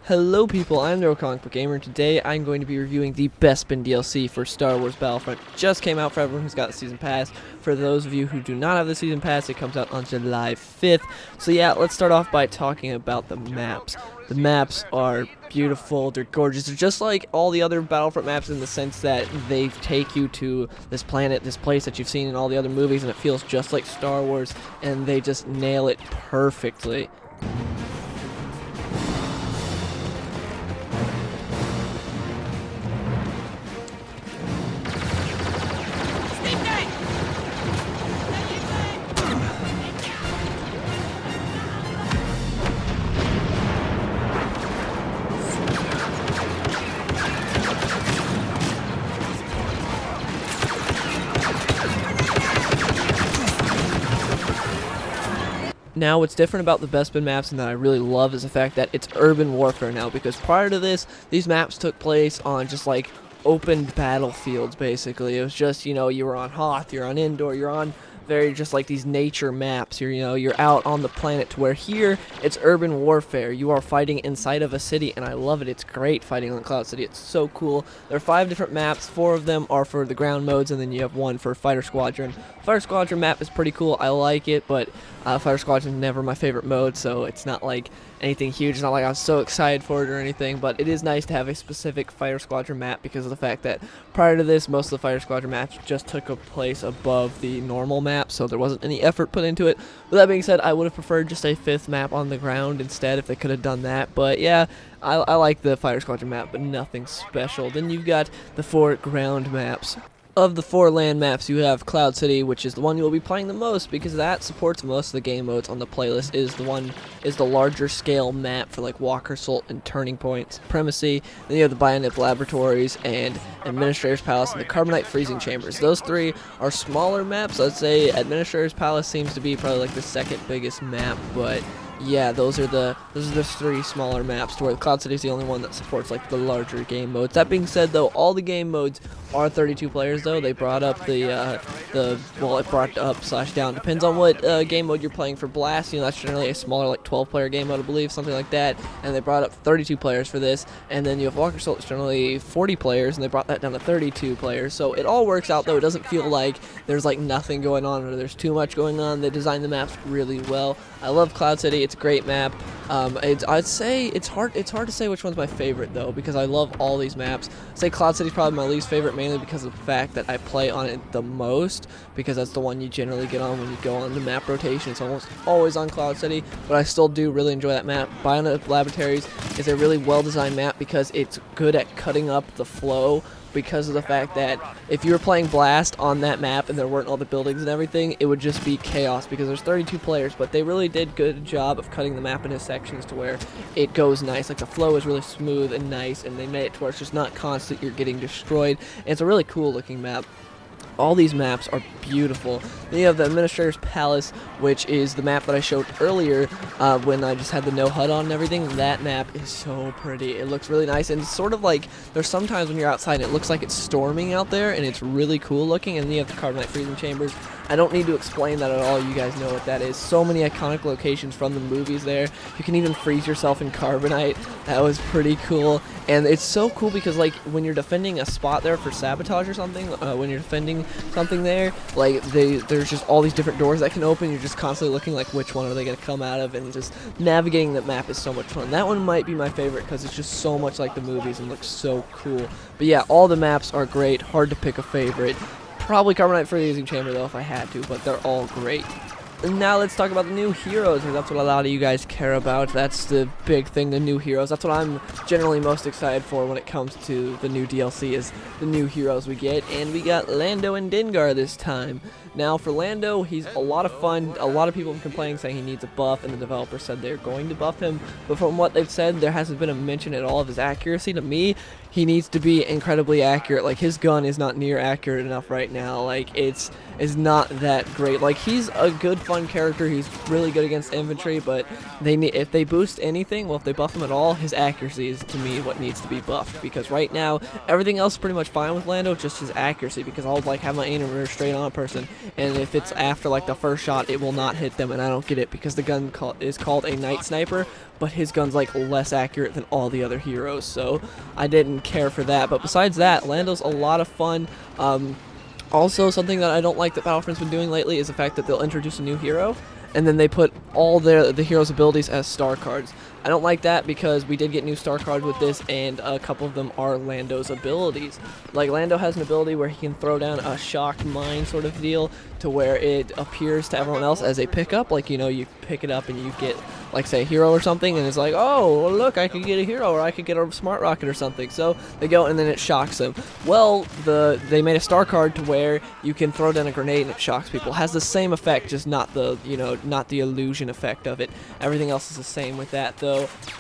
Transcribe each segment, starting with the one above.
Hello people, I'm the Comic Book Gamer, and today I'm going to be reviewing the Bespin DLC for Star Wars Battlefront. Just came out for everyone who's got the Season Pass. For those of you who do not have the Season Pass, it comes out on July 5th. So yeah, let's start off by talking about the maps. The maps are beautiful, they're gorgeous, they're just like all the other Battlefront maps in the sense that they take you to this planet, this place that you've seen in all the other movies, and it feels just like Star Wars, and they just nail it perfectly. Now, what's different about the Bespin maps and that I really love is the fact that it's urban warfare now, because prior to this, these maps took place on just like open battlefields, basically. It was just, you were on Hoth, you're on Endor, you're on very just like these nature maps. You're out on the planet, to where here it's urban warfare. You are fighting inside of a city, and I love it. It's great fighting on Cloud City. It's so cool. There are 5 different maps. 4 of them are for the ground modes, and then you have 1 for Fighter Squadron. Fighter Squadron map is pretty cool. I like it, but Fighter Squadron is never my favorite mode, so it's not like anything huge. It's not like I was so excited for it or anything, but it is nice to have a specific Fighter Squadron map because of the fact that prior to this, most of the Fighter Squadron maps just took a place above the normal map, so there wasn't any effort put into it. With that being said, I would have preferred just a 5th map on the ground instead if they could have done that, but yeah, I like the Fighter Squadron map, but nothing special. Then you've got the 4 ground maps. Of the 4 land maps, you have Cloud City, which is the one you'll be playing the most because that supports most of the game modes on the playlist. Is the larger scale map for like Walker Assault and Turning Point Supremacy. Then you have the Bionic Laboratories and Administrator's Palace and the Carbonite Freezing Chambers. Those 3 are smaller maps. I'd say Administrator's Palace seems to be probably like the 2nd biggest map, but yeah, those are the 3 smaller maps, to where Cloud City is the only one that supports like the larger game modes. That being said, though, all the game modes are 32 players. Though they brought up it brought up / down, depends on what game mode you're playing. For Blast, that's generally a smaller, like 12-player game mode, I believe, something like that. And they brought up 32 players for this. And then you have Walker Assault, it's generally 40 players, and they brought that down to 32 players. So it all works out, though. It doesn't feel like there's like nothing going on or there's too much going on. They designed the maps really well. I love Cloud City. It's a great map. I'd say it's hard to say which one's my favorite, though, because I love all these maps. I'd say Cloud City's probably my least favorite, mainly because of the fact that I play on it the most, because that's the one you generally get on when you go on the map rotation. It's almost always on Cloud City, but I still do really enjoy that map. Bionic Laboratories is a really well-designed map because it's good at cutting up the flow, because of the fact that if you were playing Blast on that map and there weren't all the buildings and everything, it would just be chaos because there's 32 players, but they really did a good job of cutting the map into sections to where it goes nice. Like the flow is really smooth and nice, and they made it to where it's just not constant, you're getting destroyed, and it's a really cool looking map. All these maps are beautiful. Then you have the Administrator's Palace, which is the map that I showed earlier when I just had the no HUD on and everything. That map is so pretty. It looks really nice, and it's sort of like, there's sometimes when you're outside and it looks like it's storming out there, and it's really cool looking. And then you have the Carbonite Freezing Chambers. I don't need to explain that at all. You guys know what that is. So many iconic locations from the movies there. You can even freeze yourself in Carbonite. That was pretty cool. And it's so cool because, like, when you're defending a spot there for sabotage or something, when you're defending something there, like, there's just all these different doors that can open. You're just constantly looking like which one are they going to come out of, and just navigating that map is so much fun. That one might be my favorite because it's just so much like the movies and looks so cool. But yeah, all the maps are great. Hard to pick a favorite. Probably Carbonite Freezing Chamber, though, if I had to, but they're all great. And now let's talk about the new heroes, because that's what a lot of you guys care about. That's the big thing, the new heroes. That's what I'm generally most excited for when it comes to the new DLC, is the new heroes we get. And we got Lando and Dengar this time. Now, for Lando, he's a lot of fun. A lot of people have been complaining, saying he needs a buff, and the developer said they're going to buff him. But from what they've said, there hasn't been a mention at all of his accuracy. To me, he needs to be incredibly accurate. Like, his gun is not near accurate enough right now. Like, it's not that great. Like, he's a good, fun character. He's really good against infantry, but if they boost anything, well, if they buff him at all, his accuracy is, to me, what needs to be buffed. Because right now, everything else is pretty much fine with Lando, just his accuracy. Because I'll, like, have my aim straight on a person, and if it's after, like, the first shot, it will not hit them, and I don't get it, because the gun is called a Night Sniper, but his gun's like less accurate than all the other heroes, so I didn't care for that. But besides that, Lando's a lot of fun. Also, something that I don't like that Battlefront's been doing lately is the fact that they'll introduce a new hero, and then they put all the hero's abilities as star cards. I don't like that because we did get new star cards with this, and a couple of them are Lando's abilities. Like, Lando has an ability where he can throw down a shock mine sort of deal to where it appears to everyone else as a pickup. Like, you know, you pick it up and you get, like, say, a hero or something, and it's like, oh, well, look, I could get a hero, or I could get a smart rocket or something. So they go, and then it shocks them. Well, they made a star card to where you can throw down a grenade and it shocks people. It has the same effect, just not the, you know, not the illusion effect of it. Everything else is the same with that, though.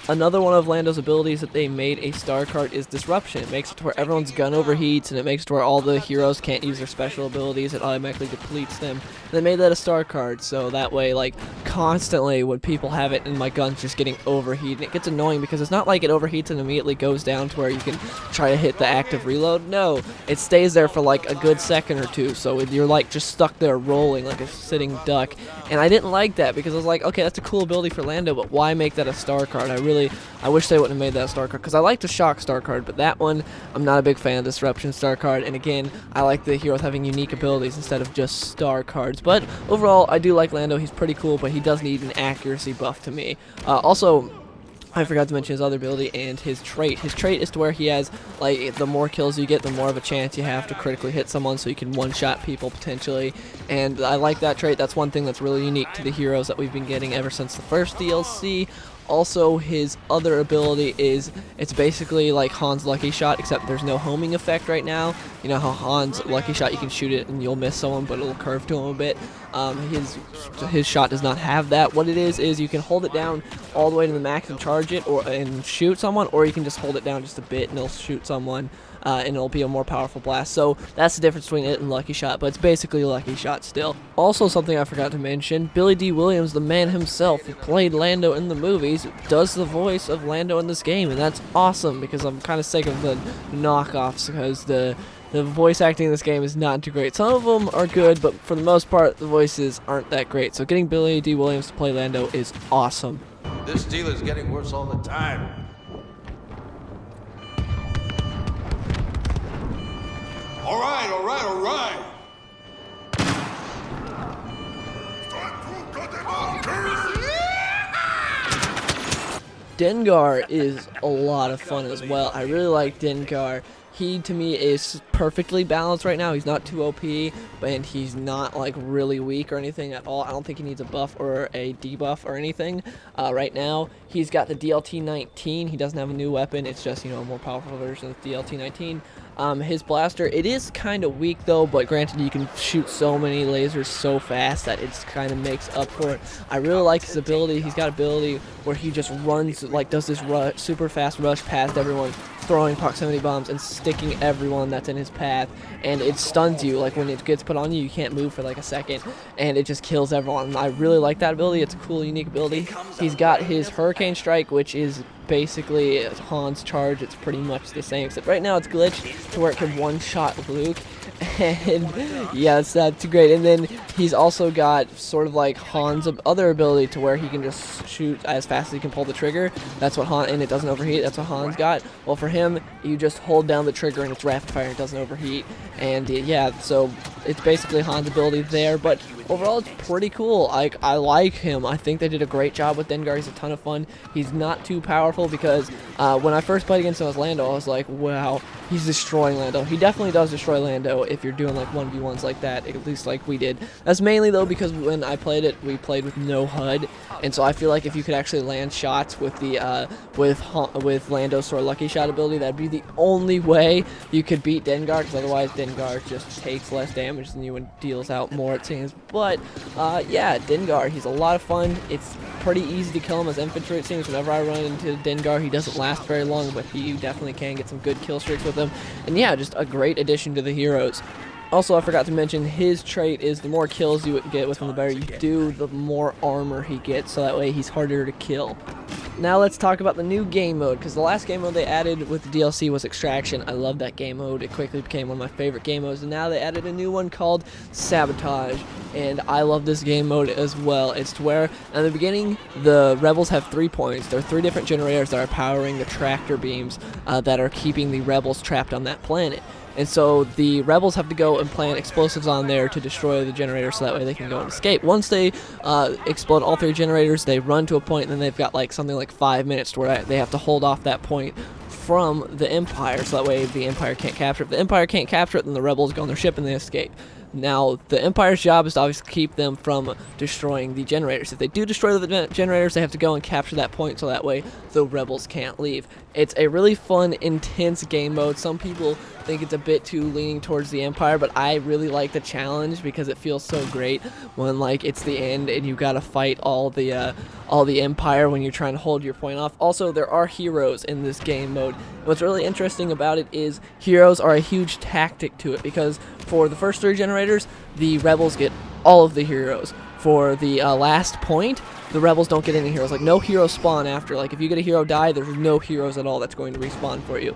Another one of Lando's abilities that they made a star card is Disruption. It makes it to where everyone's gun overheats, and it makes it to where all the heroes can't use their special abilities. It automatically depletes them. And they made that a star card, so that way, like, constantly when people have it and my gun's just getting overheated, it gets annoying because it's not like it overheats and immediately goes down to where you can try to hit the active reload. No, it stays there for like a good second or two, so you're like just stuck there rolling like a sitting duck. And I didn't like that because I was like, okay, that's a cool ability for Lando, but why make that a star card? I wish they wouldn't have made that a star card, because I like the shock star card, but that one, I'm not a big fan of Disruption star card. And again, I like the heroes having unique abilities instead of just star cards. But overall, I do like Lando. He's pretty cool, but he does need an accuracy buff to me. Also, I forgot to mention his other ability and his trait. His trait is to where he has, like, the more kills you get, the more of a chance you have to critically hit someone, so you can one-shot people potentially. And I like that trait. That's one thing that's really unique to the heroes that we've been getting ever since the first DLC. Also, his other ability is, it's basically like Han's Lucky Shot, except there's no homing effect right now. You know how Han's Lucky Shot, you can shoot it and you'll miss someone, but it'll curve to him a bit. His shot does not have that. What it is you can hold it down all the way to the max and charge it and shoot someone, or you can just hold it down just a bit and it'll shoot someone. And it'll be a more powerful blast. So that's the difference between it and Lucky Shot, but it's basically Lucky Shot still. Also, something I forgot to mention, Billy D. Williams, the man himself who played Lando in the movies, does the voice of Lando in this game, and that's awesome because I'm kind of sick of the knockoffs, because the voice acting in this game is not too great. Some of them are good, but for the most part, the voices aren't that great. So getting Billy D. Williams to play Lando is awesome. This deal is getting worse all the time. All right, all right, all right. Dengar is a lot of fun as well. I really like Dengar. He, to me, is perfectly balanced right now. He's not too OP, and he's not, like, really weak or anything at all. I don't think he needs a buff or a debuff or anything right now. He's got the DLT-19. He doesn't have a new weapon. It's just, you know, a more powerful version of the DLT-19. His blaster, it is kind of weak, though, but granted, you can shoot so many lasers so fast that it kind of makes up for it. I really like his ability. He's got ability where he just runs, like, does this super fast rush past everyone, throwing proximity bombs and sticking everyone that's in his path, and it stuns you. Like, when it gets put on you, you can't move for like a second, and it just kills everyone. And I really like that ability. It's a cool, unique ability. He's got his Hurricane Strike, which is basically Han's charge. It's pretty much the same, except right now it's glitched to where it can one-shot Luke, and yeah, it's not too great. And then he's also got sort of like Han's other ability to where he can just shoot as fast as he can pull the trigger. That's what Han, and it doesn't overheat. That's what Han's got. Well, for him, you just hold down the trigger and it's rapid fire and it doesn't overheat. And yeah, so it's basically Han's ability there, but overall it's pretty cool. I like him. I think they did a great job with Dengar. He's a ton of fun. He's not too powerful because when I first played against him as Lando, I was like, wow, he's destroying Lando. He definitely does destroy Lando if you're doing like 1v1s like that, at least like we did. That's mainly though because when I played it, we played with no HUD, and so I feel like if you could actually land shots with the with Lando's sort of Lucky Shot ability, that'd be the only way you could beat Dengar, because otherwise Dengar just takes less damage than you and deals out more, it seems. But yeah, Dengar, he's a lot of fun. It's pretty easy to kill him as infantry, it seems. Whenever I run into Dengar, he doesn't last very long, but you definitely can get some good kill streaks with him. And yeah, just a great addition to the heroes. Also, I forgot to mention his trait is the more kills you get with him, the better you do, the more armor he gets, so that way he's harder to kill. Now let's talk about the new game mode, because the last game mode they added with the DLC was Extraction. I love that game mode. It quickly became one of my favorite game modes, and now they added a new one called Sabotage, and I love this game mode as well. It's to where, in the beginning, the rebels have 3 points. There are 3 different generators that are powering the tractor beams that are keeping the rebels trapped on that planet. And so the rebels have to go and plant explosives on there to destroy the generator so that way they can go and escape. Once they explode all 3 generators, they run to a point, and then they've got like something like 5 minutes to where they have to hold off that point from the Empire so that way the Empire can't capture it. If the Empire can't capture it, then the rebels go on their ship and they escape. Now, the Empire's job is to obviously keep them from destroying the generators. If they do destroy the generators, they have to go and capture that point so that way the rebels can't leave. It's a really fun, intense game mode. Some people think it's a bit too leaning towards the Empire, but I really like the challenge because it feels so great when like it's the end and you gotta fight all the Empire when you're trying to hold your point off. Also, there are heroes in this game mode. What's really interesting about it is heroes are a huge tactic to it, because for the first 3 generators, the rebels get all of the heroes. For the last point, the rebels don't get any heroes. Like, no heroes spawn after. Like, if you get a hero die, there's no heroes at all that's going to respawn for you.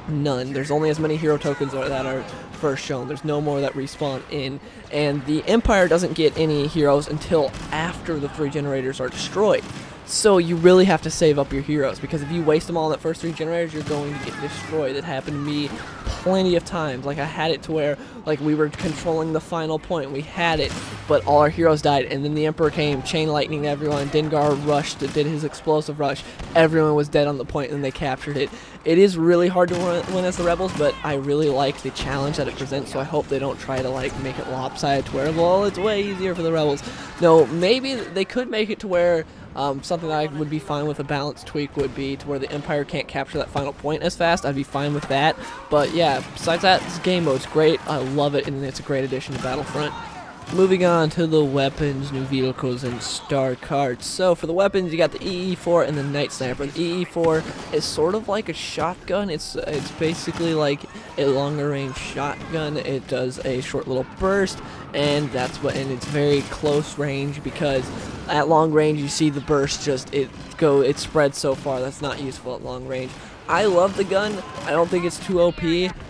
None. There's only as many hero tokens that are first shown. There's no more that respawn in. And the Empire doesn't get any heroes until after the 3 generators are destroyed. So you really have to save up your heroes, because if you waste them all in that first 3 generators, you're going to get destroyed. It happened to me plenty of times. Like, I had it to where like we were controlling the final point, we had it, but all our heroes died, and then the Emperor came, chain lightning everyone. Dengar rushed, did his explosive rush, everyone was dead on the point, and they captured it. It is really hard to win as the rebels, but I really like the challenge that it presents, so I hope they don't try to like make it lopsided to where, well, it's way easier for the rebels. No, maybe they could make it to where something that I would be fine with, a balance tweak, would be to where the Empire can't capture that final point as fast. I'd be fine with that. But yeah, besides that, this game mode's great. I love it, and it's a great addition to Battlefront. Moving on to the weapons, new vehicles, and star cards. So for the weapons, you got the EE4 and the Night Sniper. The EE4 is sort of like a shotgun. It's basically like a longer range shotgun. It does a short little burst, and and it's very close range, because at long range you see the burst it spreads so far. That's not useful at long range. I love the gun. I don't think it's too OP.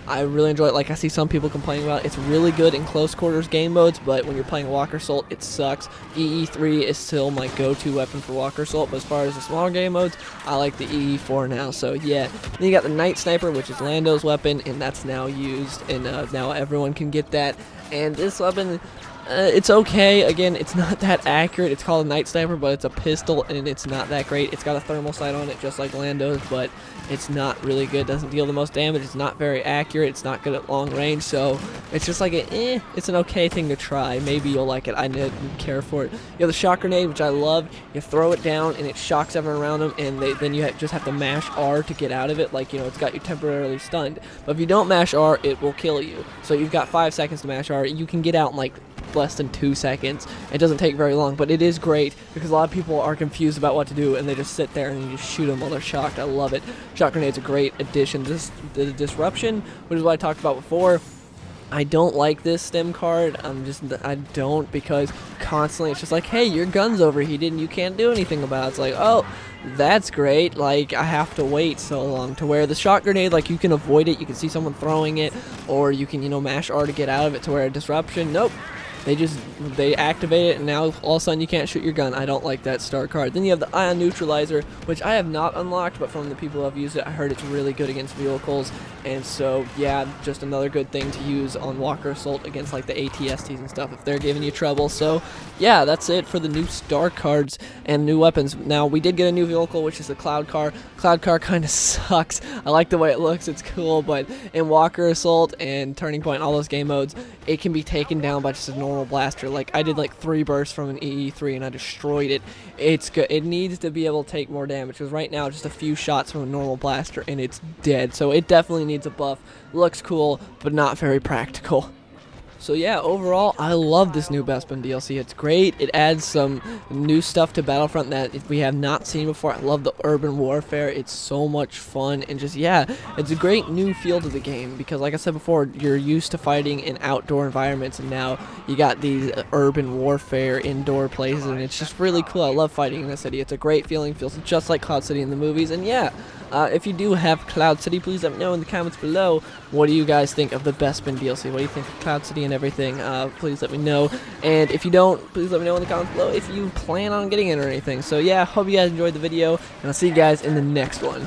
I really enjoy it. Like, I see some people complaining about it. It's really good in close quarters game modes, but when you're playing Walker Assault, it sucks. EE3 is still my go-to weapon for Walker Assault, but as far as the smaller game modes, I like the EE4 now. So yeah. Then you got the Night Sniper, which is Lando's weapon, and that's now used, and now everyone can get that. And this weapon, it's okay. Again, it's not that accurate. It's called a Night Sniper, but it's a pistol, and it's not that great. It's got a thermal sight on it, just like Lando's, but it's not really good. It doesn't deal the most damage. It's not very accurate. It's not good at long range, so it's just like it's an okay thing to try. Maybe you'll like it. I didn't care for it. You have the shock grenade, which I love. You throw it down, and it shocks everyone around them, and then you just have to mash R to get out of it. Like, it's got you temporarily stunned. But if you don't mash R, it will kill you. So you've got 5 seconds to mash R. You can get out in like less than 2 seconds. It doesn't take very long, but it is great because a lot of people are confused about what to do, and they just sit there and you just shoot them while they're shocked. I love it. Shock grenade's a great addition. The disruption, which is what I talked about before, I don't like this stem card. I don't, because constantly it's just like, hey, your gun's overheated and you can't do anything about it. It's like, oh, that's great. Like, I have to wait so long. To where the shock grenade, like, you can avoid it. You can see someone throwing it, or you can, mash R to get out of it. To where a disruption, nope. They activate it, and now all of a sudden you can't shoot your gun. I don't like that star card. Then you have the Ion Neutralizer, which I have not unlocked, but from the people who have used it, I heard it's really good against vehicles. And so, yeah, just another good thing to use on Walker Assault against, like, the ATSTs and stuff if they're giving you trouble. So, yeah, that's it for the new star cards and new weapons. Now, we did get a new vehicle, which is the Cloud Car. Cloud Car kind of sucks. I like the way it looks. It's cool, but in Walker Assault and Turning Point, all those game modes, it can be taken down by just a normal blaster. Like, I did like 3 bursts from an EE3 and I destroyed it. It's good. It needs to be able to take more damage, because right now just a few shots from a normal blaster and it's dead. So it definitely needs a buff. Looks cool, but not very practical. So yeah, overall, I love this new Bespin DLC. It's great. It adds some new stuff to Battlefront that we have not seen before. I love the urban warfare. It's so much fun, and just, yeah, it's a great new feel to the game because, like I said before, you're used to fighting in outdoor environments, and now you got these urban warfare indoor places, and it's just really cool. I love fighting in the city. It's a great feeling. Feels just like Cloud City in the movies, and yeah. If you do have Cloud City, please let me know in the comments below. What do you guys think of the Bespin DLC? What do you think of Cloud City and everything? Please let me know. And if you don't, please let me know in the comments below if you plan on getting it or anything. So yeah, hope you guys enjoyed the video, and I'll see you guys in the next one.